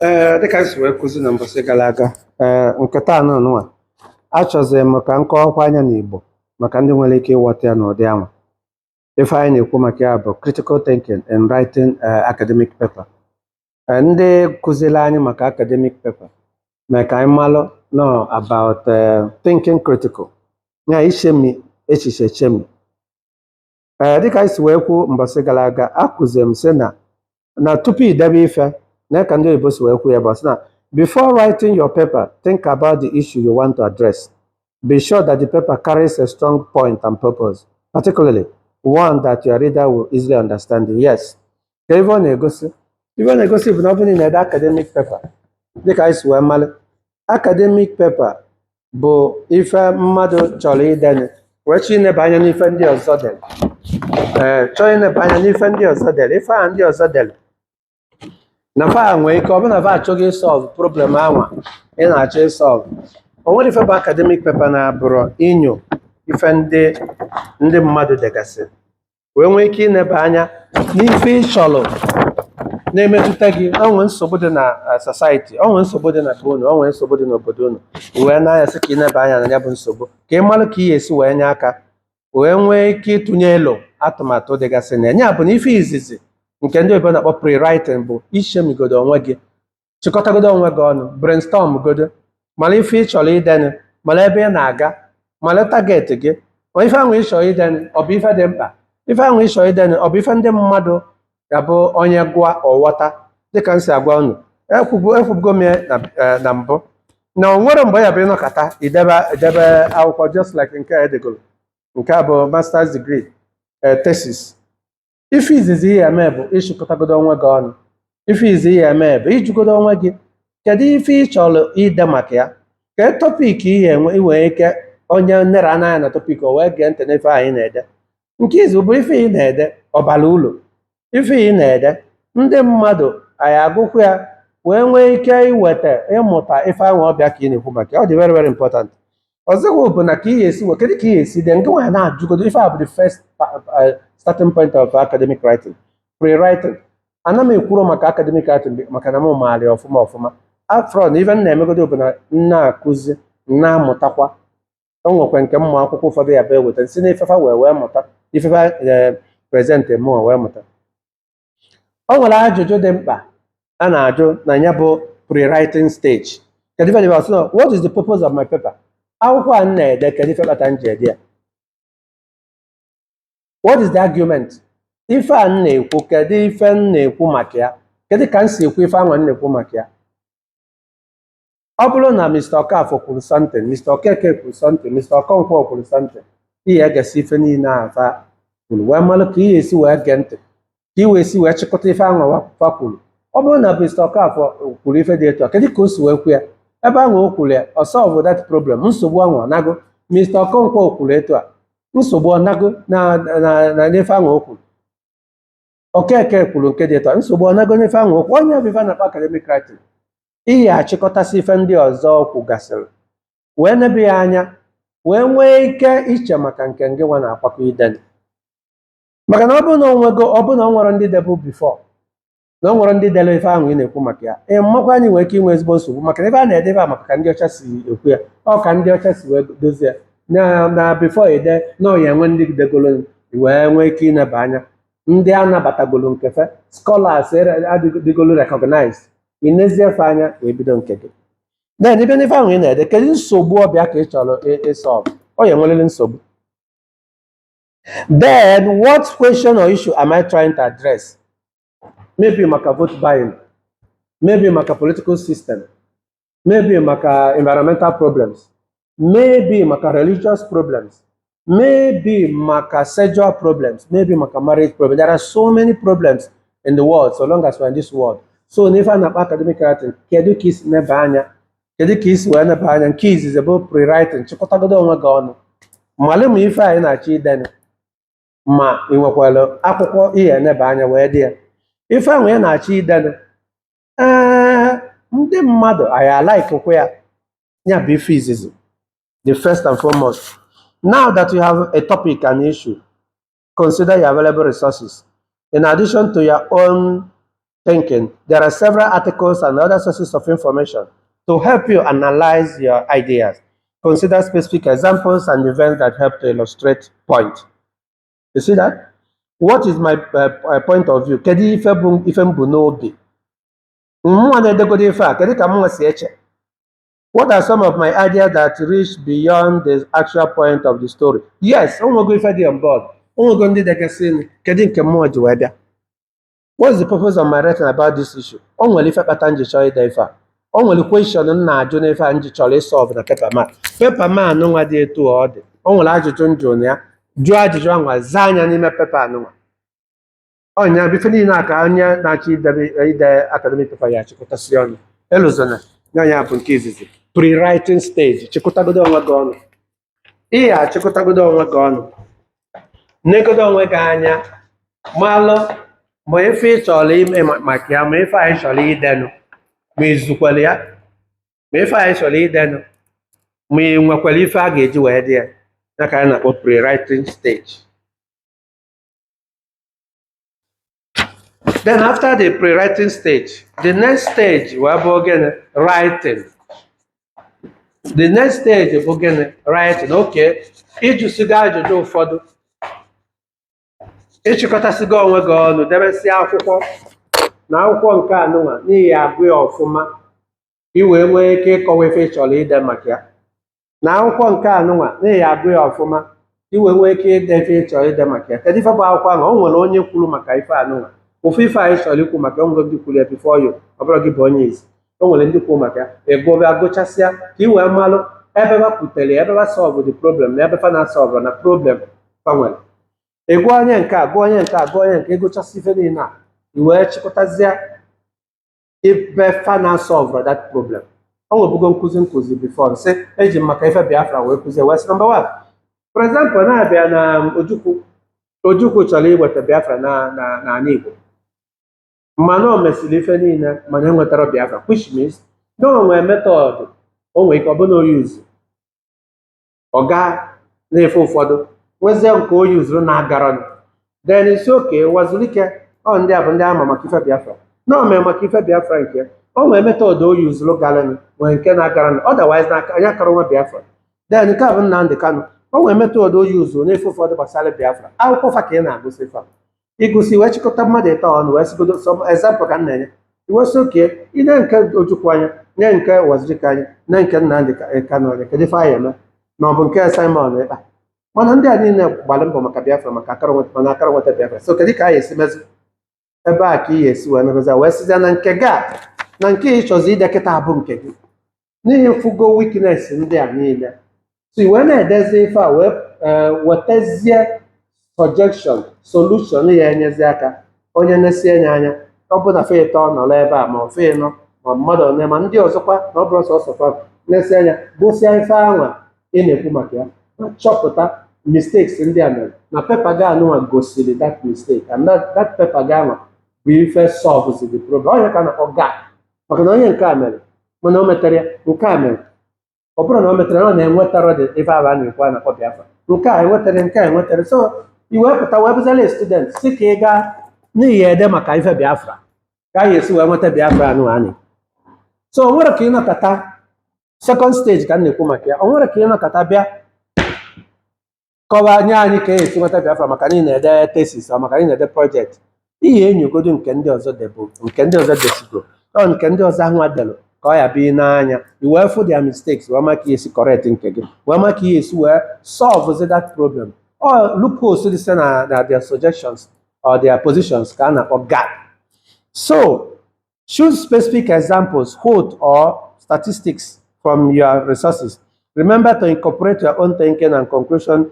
Dịka anyị si wee kụzi na mbọsị gara aga, nke taa nụnwa achọziri m ka m kọwakwa anya n'Igbo maka ndị nwere ike ịghọta ya n'ụdị anwa. Ife anyị na-ekwu maka ya bụ critical thinking and writing academic paper. Ndị kụziri anyị maka academic paper mee ka anyị malụ nọ about thinking critical, ya ichemi echiche echemi. Dịka anyị si wee kwu mbọsị gara aga, akụziri m sị na tupu idebe ife na ka ndị oyibo si wee kwu ya bụ sị na before writing your paper, think about the issue you want to address. Be sure that the paper carries a strong point and purpose, particularly one that your reader will easily understand. Yes. Ka ife ọ na-egosi bụ na ọ bụrụ na ede academic paper, dịka anyị si wee malụ, academic paper bụ ife mmadụ chọrọ idene wee chọọ ineba anya n'ife ndị ọzọ dere. Chọọ ineba anya n'ife ndị ọzọ dere, ife a ndị ọzọ dere na fa nwee ike ọ bụ na fa achọghị ịsọlv problem anwa ị na-achọ ịsọlv. O nwere ife bụ academic paper na-abụrụ inyo ife ndị mmadụ degasị wee nwee ike ineba anya n'ife ịchọrọ na-emetụta gị. Onwe nsogbu dị na society, onwe nsogbu dị na be unu, onwe nsogbu dị n'obodo unu, wee na-anya sị ka ineba anya na ya bụ nsogbu ka ị marụ ka ị ga-esi wee nye aka wee nwee ike ịtụnye elu atụmatụ dịgasị na ya bụ na ife izizi nke ndị oyibo na-akpọ pre-writing bụ ichemigodo onwe gị, chịkọtagodo onwe gị ọnụ, brainstorm godo, mara ife ị chọrọ idene, mara ebe ị na-aga, mara target gị, ma ife ahụ ị chọrọ idene ọ bụ ife dị mkpa, ife ahụ ị chọrọ idene ọ bụ ife ndị mmadụ ga-abụ onye gụa ọghọta. Dịka m si agwa unu, ekwubugo m na mbụ na o nwere mgbe ya bụ ịnọkọta idebe akwụkwọ just like nke a edegoro, nke a bụ master's degree thesis. Ife izizi ihe eme bụ ịchịkọtagodo onwe gị ọnụ, ife izizi ihe eme bụ ijugodo onwe gị kedu ife ị chọrọ ide maka ya, ka tọpik ihe inwee ike onye nlere anya na tọpik o wee gee ntị n'ife anyị na-ede. Nke izu bụ ife ị na-ede ọbara ụlọ, ife ị na-ede ndị mmadụ anyị agụkwu ya wee nwee ike iweta ịmụta ife ahụ ọbịa ka ị na-ekwu maka ya. Ọ dị very very important. Ọzọkwa bụ na ka ị ga-esi kedu ka ị ga-esi dee nke nwaanyị na-ajụgodo ife a bụ the first starting point of academic writing, pre-writing. Ana m ekwuru maka academic writing maka na m maara ọfụma afro na ife m na-emegodo bụ na na-akụzi na-amụtakwa. O nwekwa nke mmụ akwụkwọ ụfọdụ ya bụ eweta si na ifefa wee mụta ifefa prezent m wee mụta. O nwere ajụjụ dị mkpa a na-ajụ na ya bụ pre-writing stage. Kedu ife dị bụ so what is the purpose of my paper? Akwụkwọ a m na-ede kedu ife kpata m ji ede ya? What is the argument? Ife a m na-ekwu kedu ife m na-ekwu maka ya? Kedu ka m si ekwu ife ahụ m na-ekwu maka ya? Ọ bụrụ na Mr. Okafọ kwuru something, Mr. Okeke kwuru something, Mr. Okonkwo kwuru something, ihe egesi ife niile afa kwuru wee malụ ka ihe esi wee gee ntị, ka ị wee si wee chịkọta ife ahụ fa kwuru. Ọ bụrụ na Mr. Okafọ kwuru ife dị etu a, kedu ka o si wee kwu ya? Ebe ahụ o kwuru ya, ọ solve that problem, nsogbu ahụ ọnago. Mr. Okonkwo kwuru etu a, nsogbu ọnago na n'ife ahụ o kwuru. Okeke kwuru nke dị etu a, nsogbu ọnago n'ife ahụ o kwuru. Onye bụ ife na-akpọ academic writing. Ihe achịkọtasị ife ndị ọzọ kwugasịrị wee nebe ya anya wee nwee ike iche maka nke ngị nwa na-akwakọ idene. Maka na ọ bụrụ na ọ nwere ndị debe bifo, na ọ nwere ndị dere ife ahụ ị na-ekwu maka ya, mmakwa anyị nwere ike inwe ezigbo nsogbu maka na ife a na-edebe a maka ka ndị ọcha si ekwu ya, ọ ka ndị ọcha si wee dozie ya na bifo ede na ọya enwe ndị degolo wee nwee ike ineba anya ndị anabatagolo nkefe scholars adịgolo recognize, ị na-eziefe anya wee bido nke gị. Then ibe n'ife ahụ ị na-ede kedu nsogbu ọbịa ka ị chọrọ ịsọlv? Ọ ya enwerịrị nsogbu. Then what question or issue am I trying to address? Maybe maka vote buying, maybe maka political system, maybe maka environmental problems, maybe maka religious problems, maybe maka sexual problems, maybe maka marriage problems. There are so many problems in the world so long as we're in this world. So n'ife a na-akpọ academic writing, kedu ka isi neba anya, kedu ka isi wee neba anya? Nke izizi bụ pre-writing, chịkọtagodo onwe gị ọnụ, malụ ma ife anyị na-achọ idene, ma ị nwekwara akwụkwọ ihe neba anya wee dị ya. Ife ahụ ị na-achọ idene ndị mmadụ anyị alaikekwa ya, ya bụ ife izizi, the first and foremost. Now that you have a topic and issue, consider your available resources in addition to your own thinking, there are several articles and other sources of information to help you analyze your ideas. Consider specific examples and events that help to illustrate point. You see that? What is my point of view? Kedu ife m bụ n'obi? Mụnwa na-edegodo ife a, kedu ka mụnwa si eche? What are some of my ideas that reach beyond the actual point of the story? Yes, onwego ife dị on board. Onwego ndị degasị kedu nke mmụọ ji wee bịa. What's the purpose of my writing about this issue? O nwere ife kpata nji chọrọ ide ife a. O nwere question m na-ajụ n'ife a nji chọrọ ịsolve na paper man. Paper man nwa dị etu ọ dị. O nwere ajụjụ njụ na ya. Jụọ ajụjụ ahụ zaa anya n'ime paper anụnwa. Ọnya bife niile aka onye na-achọ ide academic paper ya chịkọtasị ọnụ. Eluzona ya bụ nke izizi. Pre-writing stage. Chịkọtagodo onwe gị ọnụ. Ị ya achịkọtagodo onwe gị ọnụ. Negodo onwe gị anya. Malụ ma ife ị chọrọ ime maka ya, ma ife anyị chọrọ idenụ, ma izukwere ya, ma ife anyị chọrọ idenụ, ma ị nwekwara ife a ga-eji wee dị ya, ya ka anyị na-akpọ pre-writing stage. Then after the pre-writing stage, the next stage wee bụ gịnị? Writing. The next stage bụ gịnị? Writing. Okay, ịjụsigo ajụjụ ụfọdụ, ịchịkọtasịgo onwe gị ọnụ, debesịa akwụkwọ na akwụkwọ nke anụnwa n'ihi agụ ya ọfụma i wee nwee ike ịkọwa ife ị chọrọ ide maka ya. Na akwụkwọ nke anụnwa n'ihi agụ ya ọfụma i wee nwee ike ide ife ị chọrọ ide maka ya. Kedu ife bụ akwụkwọ ahụ? O nwere onye kwuru maka ife anụnwa. Ofu ife anyị chọrọ ikwu maka onwe ndị kwuru ya before you, ọ bụrụ gị bụ onye isi. O nwere ndị kwuru maka ya. Ịgụbịa gụchasịa ka i wee malụ ebe wapụtara ebe wa solve the problem na ebe fa na-solve na problem fa nwere. Ịgụ onye nke a, gụọ onye nke a, gụọ onye nke ịgụchasị ife niile a, i wee chịkọtazie ebe fa na-solve that problem. O nwebugo nkụzi before sị eji maka ife Biafra wee kụzie wee sị number one. For example, na-abịa na Ojukwu chọrọ iweta Biafra na Igbo, mana o mesịrị ife niile mana enwetara Biafra, which means na o nwee method o nwee ike ọ bụna oyuzu ọ gaa na-efe ụfọdụ nwezie nke o yuzuru na-agarọ. Then isi oke wazulike ọ ndị a bụ ndị ama maka ife Biafra na o mee maka ife Biafra nke o nwee method o yuzuru galani nwee nke na-agarọ, otherwise na anya akara nwa Biafra. Then nke a bụ Nnamdi Kanu, o nwee method o yuzuru na-efe ụfọdụ gbasara Biafra. Akwụkwọ fa ka ị na-agụsị fa ịgụsị wee chịkọta mmadụ ịta ọnụ wee sigodo some example ka m na-enye iwesi oke ine nke Ojukwu anya, nye nke Wazirika anya, nye nke Nnamdi Kanu anya, kedu ife anyị eme na ọ bụ nke Simon Ekpa. Mana ndị a niile gbara mbọ maka Biafra maka akara nweta Biafra. So kedu ka anyị esi mezi ebe a ka ị esi wee mebezi wee sizie na nke gị na nke ị chọzi ide kịta abụ nke gị n'ihi fugo weakness ndị a niile. So i wee na-edezi ife a wee wetezie suggestion solution ya enyezi aka onye na-esi enye anya ọ bụ na fe ịtọ nọrọ ebe a ma ọ fe ịnọ ma mmadụ one ma ndị ọzọkwa na ọ bụrụ sọsọ fa na-esi anya gụsịa ife anwa ị na-ekwu maka ya ma chọpụta mistakes ndị a mere na pepa gị anụnwa gosiri that mistake and that pepa gị anwa bụ ife solves the problem. Onye ka na-akpọ gap maka na onye nke a mere mana o metere ya, nke a mere ọ bụrụ na o metere ọ na-enwetara dị ife aba na-ekwu a na-akpọ Biafra, nke a enwetere nke a enwetere. So iwepụta wee bụzala student si ka ị gaa n'ihi ede maka ife Biafra ka anyị esi wee nweta Biafra anụ anyị. So o nwere ka ị nọkọta second stage ka m na-ekwu maka ya. O nwere ka ị nọkọta bịa kọwaa nye anyị ka esi nweta Biafra maka anyị na-ede thesis ọ maka anyị na-ede project. Ihe enyogodo nke ndị ọzọ debo nke ndị ọzọ desigo ọ nke ndị ọzọ ahụ adelụ ka ọ ya bụ n'anya iwee fụ their mistakes wee maka esi correct nke gị wee maka ihe esi wee solve that problem. Or loopholes dị site na their suggestions or their positions ka a na-akpọ gap. So choose specific examples, quote or statistics from your resources. Remember to incorporate your own thinking and conclusion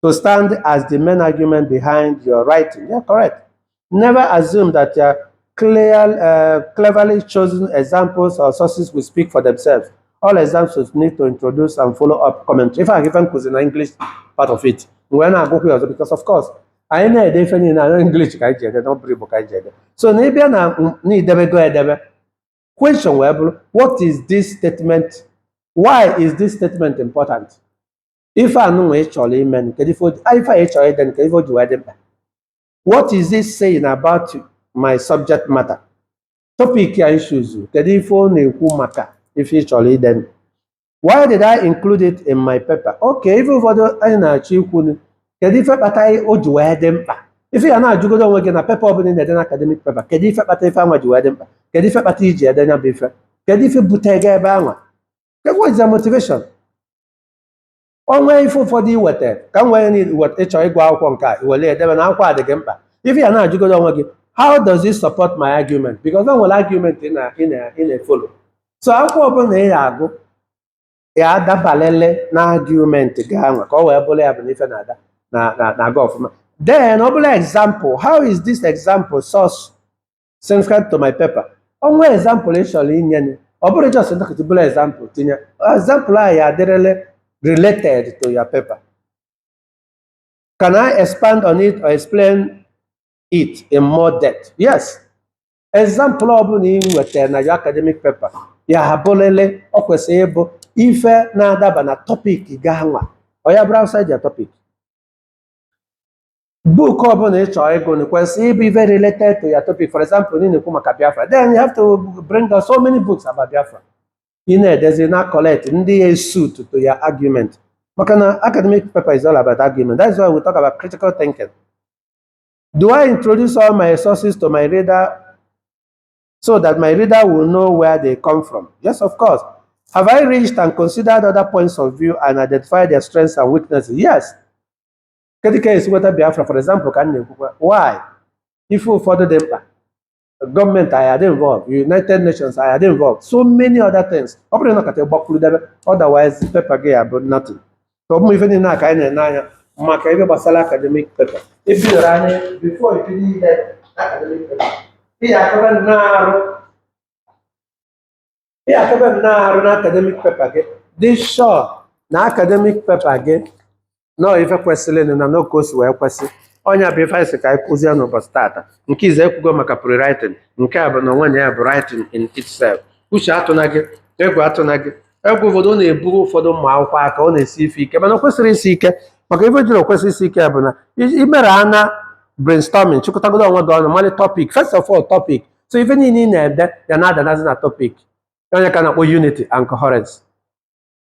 to stand as the main argument behind your writing. Yeah, correct. Never assume that your cleverly chosen examples or sources will speak for themselves. All examples need to introduce and follow up commentary. If I even put in the English part of it, when I go here, because of course, I know a different in English, not Bible. So maybe I need to go question, what is this statement? Why is this statement important? If I know actually meant, if I actually then what is this saying about my subject matter? topic ya issues kedu ife ọ na-ekwu maka ife ị chọrọ ide. Why did I include it in my paper? Okay, ife ụfọdụ anyị na-achọ ikwu kedu ife kpata o ji wee dị mkpa. Ife ya na-ajụgodo onwe gị na pepa ọbụla ị na-ede na academic paper, kedu ife kpata ife anwa ji wee dị mkpa, kedu ife kpata iji ede nya bụ ife, kedu ife bute gị ebe anwa, what is the motivation? Onwe ife ụfọdụ iweta ka m wee ịchọ ịgụ akwụkwọ nke a iwere edebe na akwụkwọ a dị gị mkpa. Ife ya na-ajụgodo onwe gị, how does it support my argument? Because o nwere argument ị na-efolo. So akwụkwọ ọbụla ị na-agụ ya adabalele na argument gị anwa ka ọ wee bụrụ ya bụ na ife na-ada na-aga ọfụma. Then ọ bụla example, how is this example source significant to my paper? Onwe example ị chọrọ inye ọ bụrụ just ndakọta bụla example tinye example a ya adịrịle related to your paper. Can I expand on it or explain it in more depth? Yes. Example ọbụla ị nwetara na your academic paper ya abụrịle ọ kwesịrị ịbụ ife na-adaba na topic gị anwa ọ ya bụrụ outside your topic. Book ọbụla ị chọrọ ịgụ kwesịrị ịbụ ife related to your topic. For example, ị na-ekwu maka Biafra, then you have to bring us so many books about Biafra. Ị na-edezi na collect ndị suit to your argument. Maka na academic paper is all about argument. That's why we talk about critical thinking. Do I introduce all my sources to my reader so that my reader will know where they come from? Yes, of course. Have I reached and considered other points of view and identified their strengths and weaknesses? Yes. Case whether Biafra, for example, why? If ụfọdụ dị mkpa, gọọmenti anyị adị involved, United Nations anyị adị involved, so many other things. Ọ bụrụ na kata gbakwuru debe, otherwise paper gị abụ nothing. So ụmụ ife niile aka anyị na-ene anya maka ebe gbasara academic paper. Ebidoro anya before ibido ide academic paper. Ihe akaba na-arụ na academic paper gị. Dị sure na academic paper gị no ife kwesịrị na n'oke o si wee kwesị. Ọnya bụ ife anyị si ka anyị kụzie n'ụbọchị tata. Nke ize ekwugo maka pre-writing, nke a bụ na onwe ya bụ writing in itself. Uche atụna gị, egwu atụna gị. Egwu ụfọdụ na-eburu ụfọdụ ụmụ akwụkwọ aka ọ na-esi ife ike, mana o kwesịrị isi ike. Maka ife jiri okwesị isi ike bụ na imere ana brainstorming, chịkọtagodo onwe gị ọnụ mali topic, first of all topic. So ife niile ị na-ede ya na-adanazi na topic. Onye ka na-akpọ unity and coherence.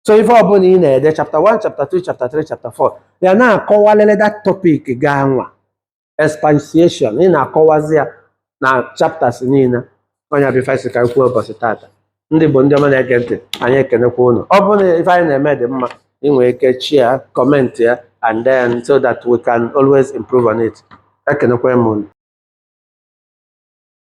So ife ọbụla ị na-ede chapter 1, chapter 2, chapter 3, chapter 4 ya na-akọwalele that topic ga anwa expansion ị na-akọwazi ya na chapters niile. Onye bụ ife anyị ka kwuo ụbọchị tata. Ndị bụ ndị ọma na-ege ntị, anyị ekenekwa unu. Ọ bụrụ na ife anyị na-eme dị mma, ị nwere ike share, comment ya, and then so that we can always improve on it. Ekenekwa m unu.